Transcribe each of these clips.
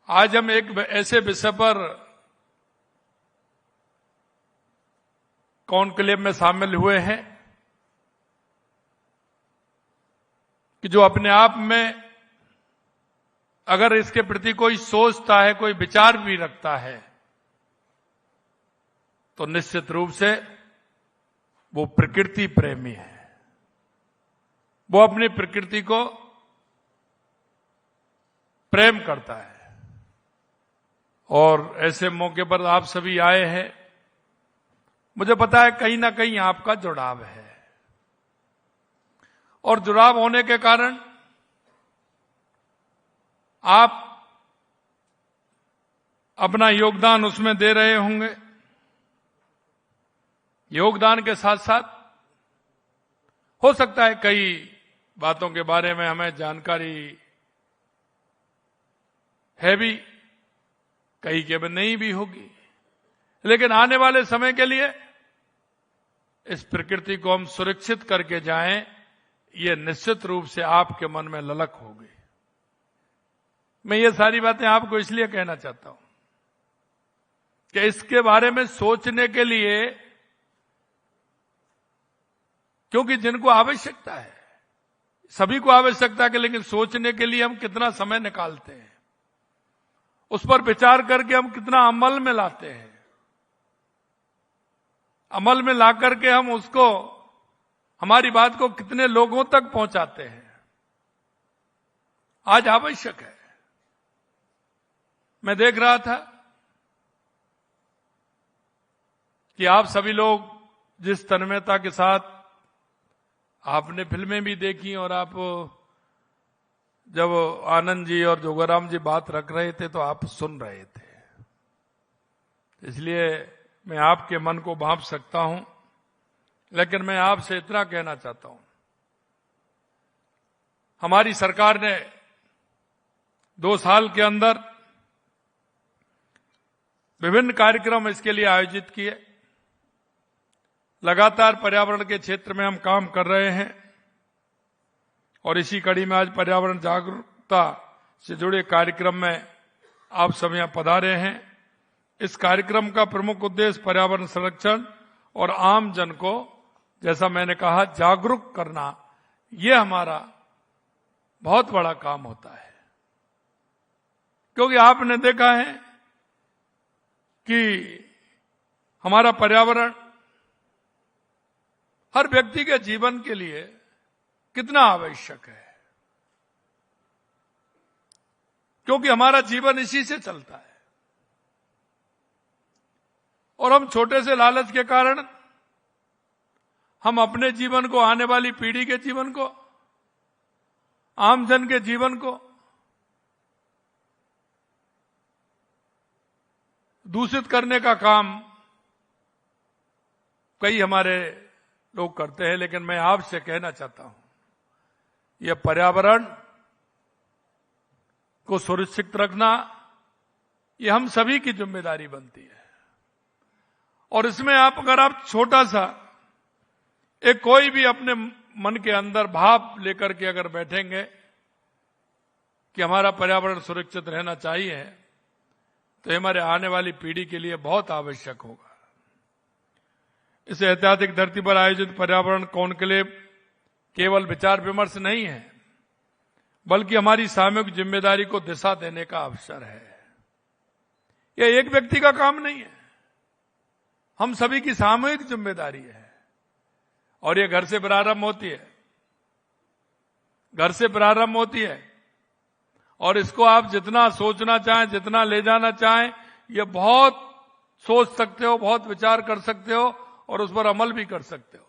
आज हम एक ऐसे विषय पर कॉन्क्लेव में शामिल हुए हैं कि जो अपने आप में अगर इसके प्रति कोई सोचता है, कोई विचार भी रखता है, तो निश्चित रूप से वो प्रकृति प्रेमी है। वो अपनी प्रकृति को प्रेम करता है। और ऐसे मौके पर आप सभी आए हैं, मुझे पता है कहीं ना कहीं आपका जुड़ाव है, और जुड़ाव होने के कारण आप अपना योगदान उसमें दे रहे होंगे। योगदान के साथ साथ हो सकता है कई बातों के बारे में हमें जानकारी है भी, कई के में नहीं भी होगी, लेकिन आने वाले समय के लिए इस प्रकृति को हम सुरक्षित करके जाएं, ये निश्चित रूप से आपके मन में ललक होगी। मैं ये सारी बातें आपको इसलिए कहना चाहता हूं कि इसके बारे में सोचने के लिए, क्योंकि जिनको आवश्यकता है, सभी को आवश्यकता है, लेकिन सोचने के लिए हम कितना समय निकालते हैं, उस पर विचार करके हम कितना अमल में लाते हैं, अमल में ला करके हम उसको, हमारी बात को कितने लोगों तक पहुंचाते हैं, आज आवश्यक है। मैं देख रहा था कि आप सभी लोग जिस तन्मयता के साथ आपने फिल्में भी देखी, और आप जब आनंद जी और जोगाराम जी बात रख रहे थे तो आप सुन रहे थे, इसलिए मैं आपके मन को भांप सकता हूं। लेकिन मैं आपसे इतना कहना चाहता हूं, हमारी सरकार ने 2 साल के अंदर विभिन्न कार्यक्रम इसके लिए आयोजित किए। लगातार पर्यावरण के क्षेत्र में हम काम कर रहे हैं, और इसी कड़ी में आज पर्यावरण जागरूकता से जुड़े कार्यक्रम में आप सब यहां पधारे हैं। इस कार्यक्रम का प्रमुख उद्देश्य पर्यावरण संरक्षण और आम जन को, जैसा मैंने कहा, जागरूक करना, यह हमारा बहुत बड़ा काम होता है। क्योंकि आपने देखा है कि हमारा पर्यावरण हर व्यक्ति के जीवन के लिए कितना आवश्यक है, क्योंकि हमारा जीवन इसी से चलता है। और हम छोटे से लालच के कारण हम अपने जीवन को, आने वाली पीढ़ी के जीवन को, आमजन के जीवन को दूषित करने का काम कई हमारे लोग करते हैं। लेकिन मैं आपसे कहना चाहता हूं, यह पर्यावरण को सुरक्षित रखना, यह हम सभी की जिम्मेदारी बनती है। और इसमें अगर आप छोटा सा एक कोई भी अपने मन के अंदर भाव लेकर के अगर बैठेंगे कि हमारा पर्यावरण सुरक्षित रहना चाहिए, तो हमारे आने वाली पीढ़ी के लिए बहुत आवश्यक होगा। इस ऐतिहासिक धरती पर आयोजित पर्यावरण कॉन्क्लेव केवल विचार विमर्श नहीं है, बल्कि हमारी सामूहिक जिम्मेदारी को दिशा देने का अवसर है। यह एक व्यक्ति का काम नहीं है, हम सभी की सामूहिक जिम्मेदारी है। और ये घर से प्रारंभ होती है, घर से प्रारंभ होती है। और इसको आप जितना सोचना चाहें, जितना ले जाना चाहें, ये बहुत सोच सकते हो, बहुत विचार कर सकते हो, और उस पर अमल भी कर सकते हो।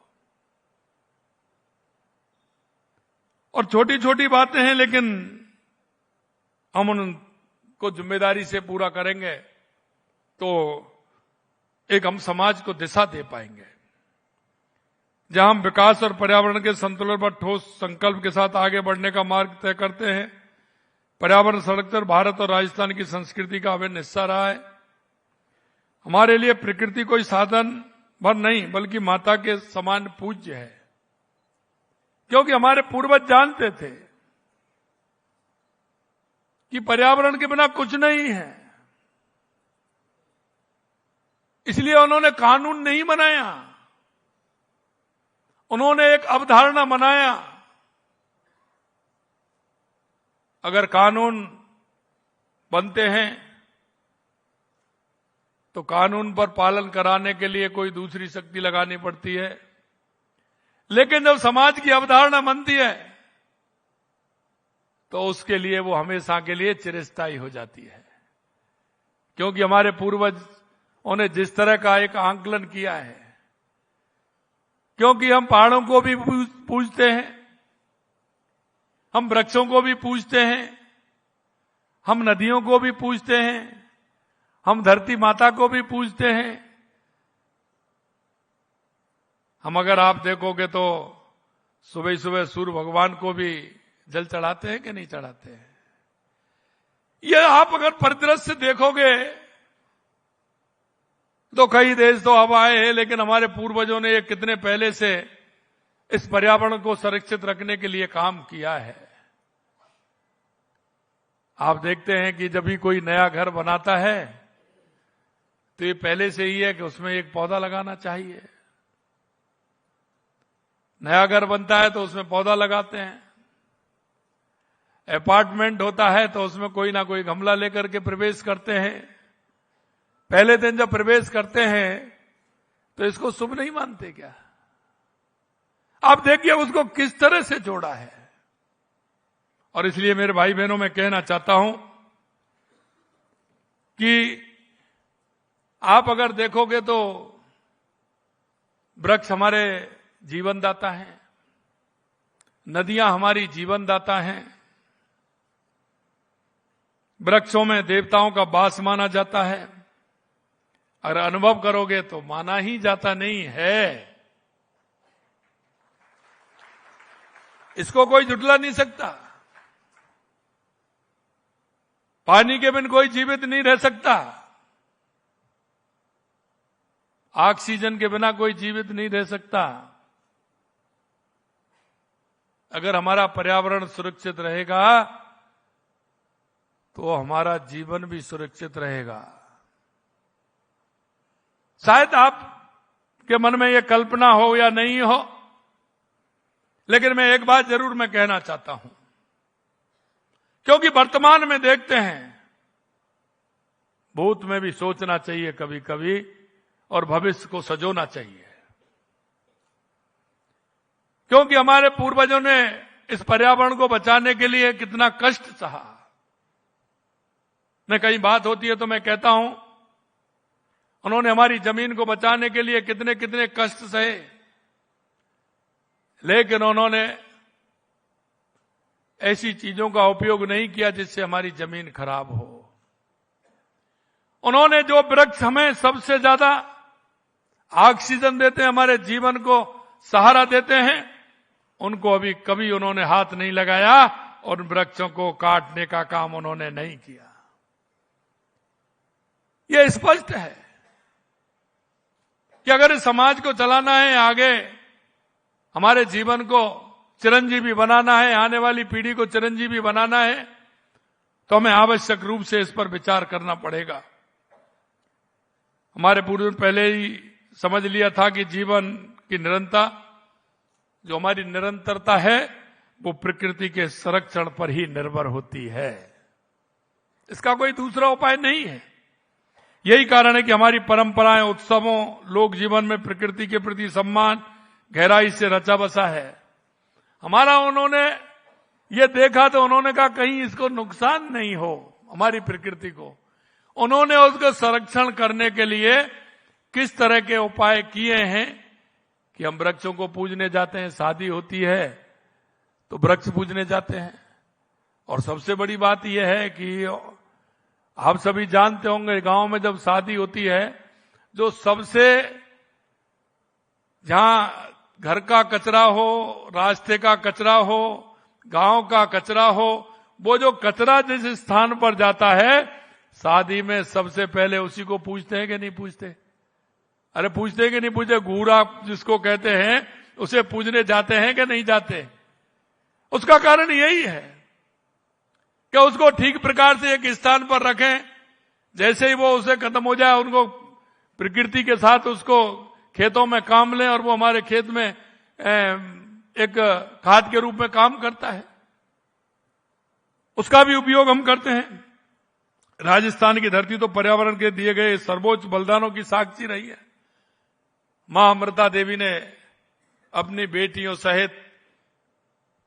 और छोटी छोटी बातें हैं, लेकिन हम उनको जिम्मेदारी से पूरा करेंगे तो एक हम समाज को दिशा दे पाएंगे। जहां हम विकास और पर्यावरण के संतुलन पर ठोस संकल्प के साथ आगे बढ़ने का मार्ग तय करते हैं। पर्यावरण संरक्षण भारत और राजस्थान की संस्कृति का अभिन्न हिस्सा रहा है। हमारे लिए प्रकृति कोई साधन भर नहीं, बल्कि माता के समान पूज्य है। क्योंकि हमारे पूर्वज जानते थे कि पर्यावरण के बिना कुछ नहीं है। इसलिए उन्होंने कानून नहीं बनाया, उन्होंने एक अवधारणा बनाया। अगर कानून बनते हैं तो कानून पर पालन कराने के लिए कोई दूसरी शक्ति लगानी पड़ती है, लेकिन जब समाज की अवधारणा बनती है तो उसके लिए वो हमेशा के लिए चिरस्थायी हो जाती है। क्योंकि हमारे पूर्वजों ने जिस तरह का एक आंकलन किया है, क्योंकि हम पहाड़ों को भी पूजते हैं, हम वृक्षों को भी पूजते हैं, हम नदियों को भी पूजते हैं, हम धरती माता को भी पूजते हैं। हम अगर आप देखोगे तो सुबह सुबह सूर्य भगवान को भी जल चढ़ाते हैं कि नहीं चढ़ाते हैं? ये आप अगर परिदृश्य देखोगे तो कई देश तो अब आए हैं, लेकिन हमारे पूर्वजों ने ये कितने पहले से इस पर्यावरण को सुरक्षित रखने के लिए काम किया है। आप देखते हैं कि जब भी कोई नया घर बनाता है तो ये पहले से ही है कि उसमें एक पौधा लगाना चाहिए। नया घर बनता है तो उसमें पौधा लगाते हैं। अपार्टमेंट होता है तो उसमें कोई ना कोई गमला लेकर के प्रवेश करते हैं। पहले दिन जब प्रवेश करते हैं तो इसको शुभ नहीं मानते क्या? आप देखिए उसको किस तरह से जोड़ा है। और इसलिए मेरे भाई बहनों में कहना चाहता हूं कि आप अगर देखोगे तो वृक्ष हमारे जीवन दाता हैं, नदियां हमारी जीवन दाता हैं, वृक्षों में देवताओं का वास माना जाता है। अगर अनुभव करोगे तो माना ही जाता नहीं है, इसको कोई झुठला नहीं सकता। पानी के बिन कोई जीवित नहीं रह सकता, ऑक्सीजन के बिना कोई जीवित नहीं रह सकता। अगर हमारा पर्यावरण सुरक्षित रहेगा तो हमारा जीवन भी सुरक्षित रहेगा। शायद आपके मन में यह कल्पना हो या नहीं हो, लेकिन मैं एक बात जरूर मैं कहना चाहता हूं, क्योंकि वर्तमान में देखते हैं, भूत में भी सोचना चाहिए कभी कभी और भविष्य को सजोना चाहिए। क्योंकि हमारे पूर्वजों ने इस पर्यावरण को बचाने के लिए कितना कष्ट सहा। मैं कहीं बात होती है तो मैं कहता हूं, उन्होंने हमारी जमीन को बचाने के लिए कितने कितने कष्ट सहे, लेकिन उन्होंने ऐसी चीजों का उपयोग नहीं किया जिससे हमारी जमीन खराब हो। उन्होंने जो वृक्ष हमें सबसे ज्यादा ऑक्सीजन देते हैं, हमारे जीवन को सहारा देते हैं, उनको अभी कभी उन्होंने हाथ नहीं लगाया और उन वृक्षों को काटने का काम उन्होंने नहीं किया। यह स्पष्ट है कि अगर इस समाज को चलाना है, आगे हमारे जीवन को चिरंजीवी बनाना है, आने वाली पीढ़ी को चिरंजीवी बनाना है, तो हमें आवश्यक रूप से इस पर विचार करना पड़ेगा। हमारे पूर्वज पहले ही समझ लिया था कि जीवन की निरंतरता, जो हमारी निरंतरता है, वो प्रकृति के संरक्षण पर ही निर्भर होती है। इसका कोई दूसरा उपाय नहीं है। यही कारण है कि हमारी परंपराएं, उत्सवों, लोक जीवन में प्रकृति के प्रति सम्मान गहराई से रचा बसा है। हमारा उन्होंने ये देखा तो उन्होंने कहा कहीं इसको नुकसान नहीं हो हमारी प्रकृति को। उन्होंने उसका संरक्षण करने के लिए किस तरह के उपाय किए हैं कि हम वृक्षों को पूजने जाते हैं, शादी होती है तो वृक्ष पूजने जाते हैं। और सबसे बड़ी बात यह है कि आप सभी जानते होंगे, गांव में जब शादी होती है, जो सबसे जहां घर का कचरा हो, रास्ते का कचरा हो, गांव का कचरा हो, वो जो कचरा जिस स्थान पर जाता है, शादी में सबसे पहले उसी को पूछते हैं कि नहीं पूछते? अरे पूछते हैं कि नहीं पूछते? घूरा जिसको कहते हैं, उसे पूजने जाते हैं कि नहीं जाते? उसका कारण यही है कि उसको ठीक प्रकार से एक स्थान पर रखें, जैसे ही वो उसे खत्म हो जाए उनको प्रकृति के साथ उसको खेतों में काम लें और वो हमारे खेत में एक खाद के रूप में काम करता है, उसका भी उपयोग हम करते हैं। राजस्थान की धरती तो पर्यावरण के दिए गए सर्वोच्च बलिदानों की साक्षी रही है। मां अमृता देवी ने अपनी बेटियों सहित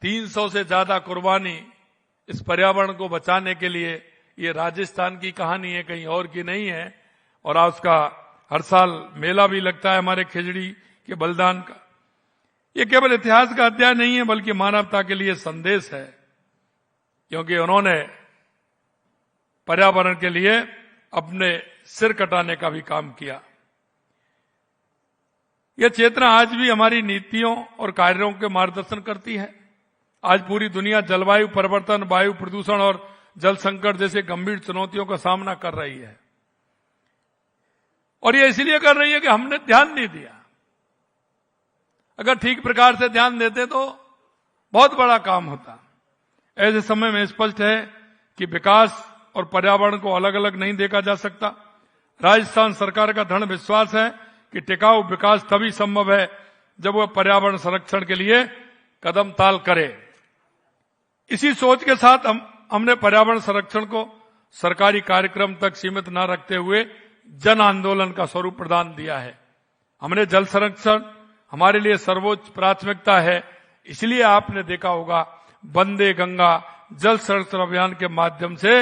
300 से ज्यादा कुर्बानी इस पर्यावरण को बचाने के लिए, ये राजस्थान की कहानी है, कहीं और की नहीं है। और आज उसका हर साल मेला भी लगता है हमारे खिजड़ी के बलिदान का। ये केवल इतिहास का अध्याय नहीं है बल्कि मानवता के लिए संदेश है, क्योंकि उन्होंने पर्यावरण के लिए अपने सिर कटाने का भी काम किया। यह चेतना आज भी हमारी नीतियों और कार्यों के मार्गदर्शन करती है। आज पूरी दुनिया जलवायु परिवर्तन, वायु प्रदूषण और जल संकट जैसे गंभीर चुनौतियों का सामना कर रही है, और ये इसलिए कर रही है कि हमने ध्यान नहीं दिया। अगर ठीक प्रकार से ध्यान देते तो बहुत बड़ा काम होता। ऐसे समय में स्पष्ट है कि विकास और पर्यावरण को अलग अलग नहीं देखा जा सकता। राजस्थान सरकार का दृढ़ विश्वास है कि टिकाऊ विकास तभी संभव है जब वह पर्यावरण संरक्षण के लिए कदम ताल करे। इसी सोच के साथ हमने पर्यावरण संरक्षण को सरकारी कार्यक्रम तक सीमित न रखते हुए जन आंदोलन का स्वरूप प्रदान दिया है। हमने जल संरक्षण हमारे लिए सर्वोच्च प्राथमिकता है, इसलिए आपने देखा होगा वंदे गंगा जल संरक्षण अभियान के माध्यम से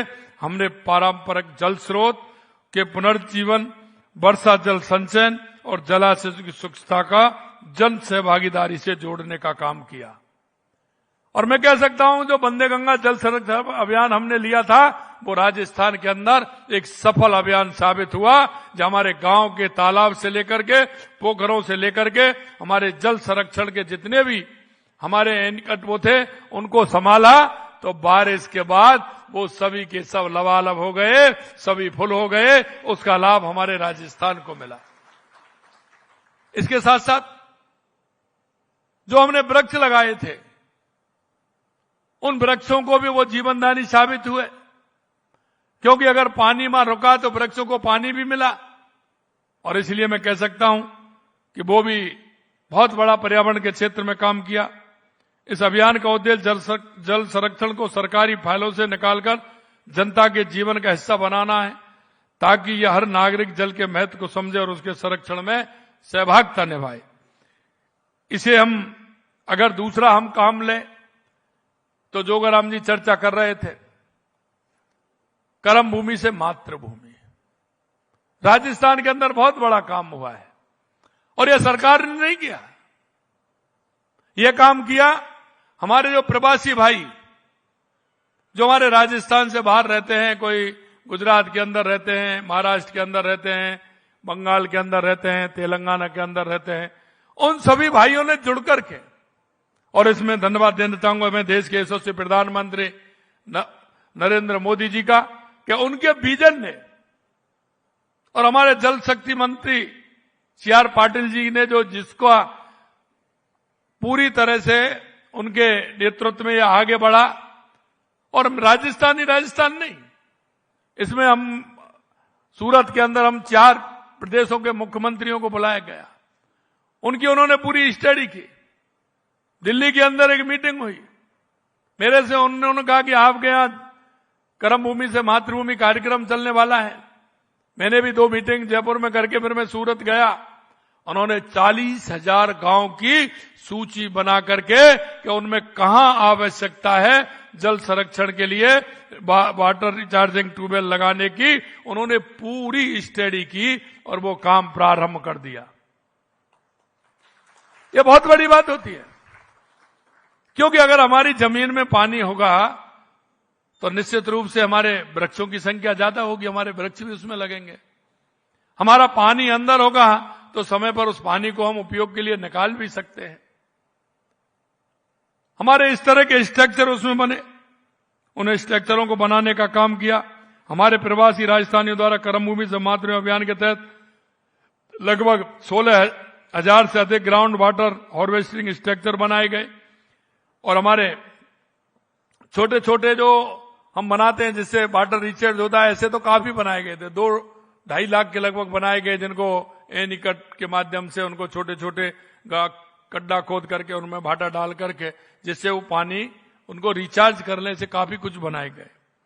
हमने पारंपरिक जल स्रोत के पुनर्जीवन, वर्षा जल संचयन और जलाशय की स्वच्छता का जन सहभागीदारी से जोड़ने का काम किया। और मैं कह सकता हूं जो वंदे गंगा जल संरक्षण अभियान हमने लिया था वो राजस्थान के अंदर एक सफल अभियान साबित हुआ, जो हमारे गांव के तालाब से लेकर के, पोखरों से लेकर के हमारे जल संरक्षण के जितने भी हमारे निकट वो थे उनको संभाला, तो बारिश के बाद वो सभी के सब लबालब हो गए, सभी फुल हो गए। उसका लाभ हमारे राजस्थान को मिला। इसके साथ साथ जो हमने वृक्ष लगाए थे उन वृक्षों को भी वो जीवनदानी साबित हुए, क्योंकि अगर पानी में रुका तो वृक्षों को पानी भी मिला। और इसलिए मैं कह सकता हूं कि वो भी बहुत बड़ा पर्यावरण के क्षेत्र में काम किया। इस अभियान का उद्देश्य जल संरक्षण को सरकारी फाइलों से निकालकर जनता के जीवन का हिस्सा बनाना है, ताकि यह हर नागरिक जल के महत्व को समझे और उसके संरक्षण में सहभागिता निभाए। इसे हम अगर दूसरा हम काम लें तो जोगाराम जी चर्चा कर रहे थे, कर्म भूमि से मातृभूमि। राजस्थान के अंदर बहुत बड़ा काम हुआ है और यह सरकार ने नहीं किया, यह काम किया हमारे जो प्रवासी भाई जो हमारे राजस्थान से बाहर रहते हैं, कोई गुजरात के अंदर रहते हैं, महाराष्ट्र के अंदर रहते हैं, बंगाल के अंदर रहते हैं, तेलंगाना के अंदर रहते हैं, उन सभी भाइयों ने जुड़ करके, और इसमें धन्यवाद देना चाहूंगा मैं देश के यशस्वी प्रधानमंत्री नरेंद्र मोदी जी का, कि उनके विजन ने और हमारे जल शक्ति मंत्री CR पाटिल जी ने जो जिसको पूरी तरह से उनके नेतृत्व में यह आगे बढ़ा। और राजस्थान नहीं, इसमें हम सूरत के अंदर हम 4 प्रदेशों के मुख्यमंत्रियों को बुलाया गया, उनकी उन्होंने पूरी स्टडी की। दिल्ली के अंदर एक मीटिंग हुई, मेरे से उन्होंने कहा कि आपके यहां कर्म भूमि से मातृभूमि कार्यक्रम चलने वाला है। मैंने भी 2 मीटिंग जयपुर में करके फिर मैं सूरत गया। उन्होंने 40,000 गांव की सूची बना करके कि उनमें कहां आवश्यकता है जल संरक्षण के लिए वाटर रिचार्जिंग ट्यूबवेल लगाने की, उन्होंने पूरी स्टडी की और वो काम प्रारंभ कर दिया। ये बहुत बड़ी बात होती है, क्योंकि अगर हमारी जमीन में पानी होगा तो निश्चित रूप से हमारे वृक्षों की संख्या ज्यादा होगी, हमारे वृक्ष भी उसमें लगेंगे। हमारा पानी अंदर होगा तो समय पर उस पानी को हम उपयोग के लिए निकाल भी सकते हैं। हमारे इस तरह के स्ट्रक्चर उसमें बने, उन स्ट्रक्चरों को बनाने का काम किया। हमारे प्रवासी राजस्थानियों द्वारा कर्म भूमि से मातृभूमि अभियान के तहत लगभग 16,000 से अधिक ग्राउंड वाटर हार्वेस्टिंग स्ट्रक्चर बनाए गए। और हमारे छोटे छोटे जो हम बनाते हैं जिससे वाटर रिचार्ज होता है, ऐसे तो काफी बनाए गए थे, 2-2.5 लाख के लगभग बनाए गए, जिनको एनीकट के माध्यम से उनको छोटे छोटे गड्ढा खोद करके उनमें भाटा डाल करके जिससे वो पानी उनको रिचार्ज करने से काफी कुछ बनाए गए।